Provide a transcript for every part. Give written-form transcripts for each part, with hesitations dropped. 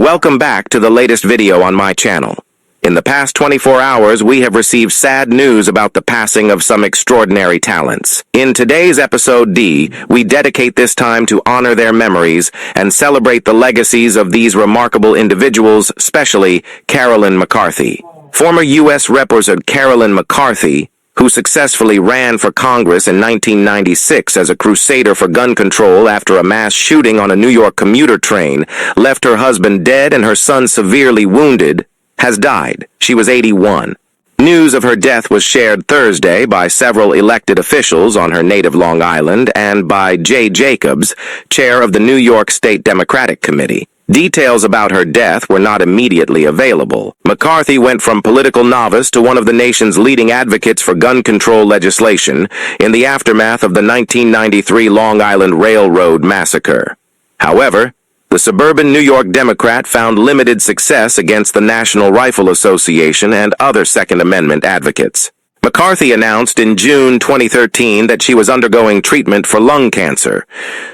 Welcome back to the latest video on my channel. In the past 24 hours, we have received sad news about the passing of some extraordinary talents. In today's episode D, we dedicate this time to honor their memories and celebrate the legacies of these remarkable individuals, especially Carolyn McCarthy. Former U.S. Representative Carolyn McCarthy, who successfully ran for Congress in 1996 as a crusader for gun control after a mass shooting on a New York commuter train, left her husband dead and her son severely wounded, has died. She was 81. News of her death was shared Thursday by several elected officials on her native Long Island and by Jay Jacobs, chair of the New York State Democratic Committee. Details about her death were not immediately available. McCarthy went from political novice to one of the nation's leading advocates for gun control legislation in the aftermath of the 1993 Long Island Railroad massacre. However, the suburban New York Democrat found limited success against the National Rifle Association and other Second Amendment advocates. McCarthy announced in June 2013 that she was undergoing treatment for lung cancer.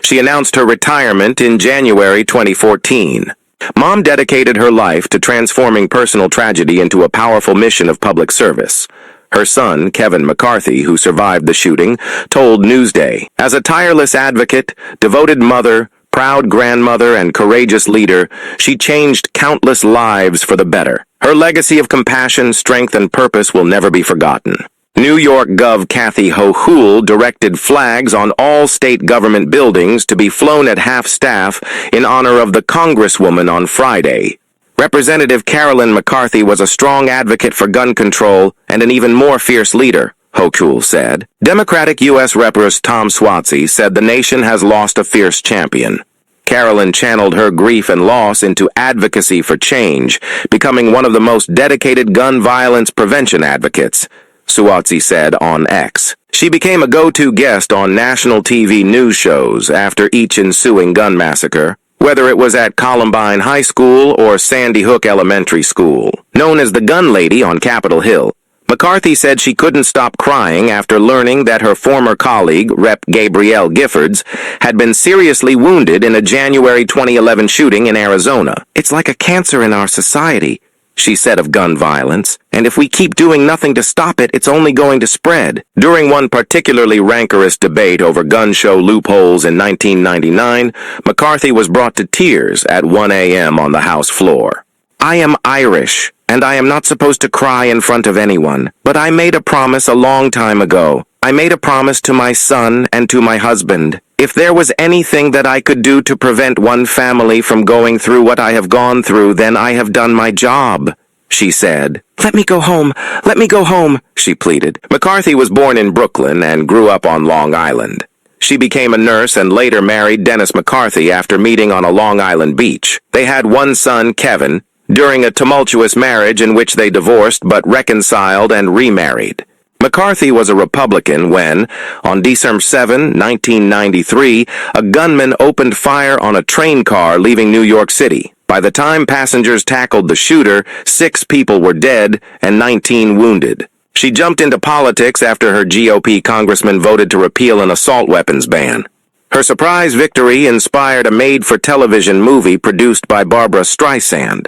She announced her retirement in January 2014. Mom dedicated her life to transforming personal tragedy into a powerful mission of public service. Her son, Kevin McCarthy, who survived the shooting, told Newsday, "As a tireless advocate, devoted mother, proud grandmother, and courageous leader, she changed countless lives for the better. Her legacy of compassion, strength, and purpose will never be forgotten." New York Gov. Kathy Hochul directed flags on all state government buildings to be flown at half-staff in honor of the congresswoman on Friday. Representative Carolyn McCarthy was a strong advocate for gun control and an even more fierce leader, Hochul said. Democratic U.S. Representative Tom Swatsy said the nation has lost a fierce champion. Carolyn channeled her grief and loss into advocacy for change, becoming one of the most dedicated gun violence prevention advocates, Swatsy said on X. She became a go-to guest on national TV news shows after each ensuing gun massacre, whether it was at Columbine High School or Sandy Hook Elementary School. Known as the Gun Lady on Capitol Hill, McCarthy said she couldn't stop crying after learning that her former colleague, Rep. Gabrielle Giffords, had been seriously wounded in a January 2011 shooting in Arizona. "It's like a cancer in our society," she said of gun violence, "and if we keep doing nothing to stop it, it's only going to spread." During one particularly rancorous debate over gun show loopholes in 1999, McCarthy was brought to tears at 1 a.m. on the House floor. "I am Irish, and I am not supposed to cry in front of anyone, but I made a promise a long time ago. I made a promise to my son and to my husband. If there was anything that I could do to prevent one family from going through what I have gone through, then I have done my job," she said. "Let me go home. Let me go home," she pleaded. McCarthy was born in Brooklyn and grew up on Long Island. She became a nurse and later married Dennis McCarthy after meeting on a Long Island beach. They had one son, Kevin, during a tumultuous marriage in which they divorced but reconciled and remarried. McCarthy was a Republican when, on December 7, 1993, a gunman opened fire on a train car leaving New York City. By the time passengers tackled the shooter, 6 people were dead and 19 wounded. She jumped into politics after her GOP congressman voted to repeal an assault weapons ban. Her surprise victory inspired a made-for-television movie produced by Barbra Streisand.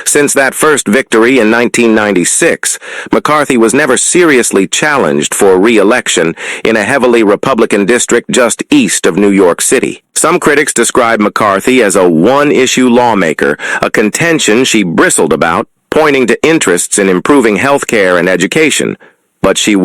Since that first victory in 1996, McCarthy was never seriously challenged for re-election in a heavily Republican district just east of New York City. Some critics describe McCarthy as a one-issue lawmaker, a contention she bristled about, pointing to interests in improving health care and education. But she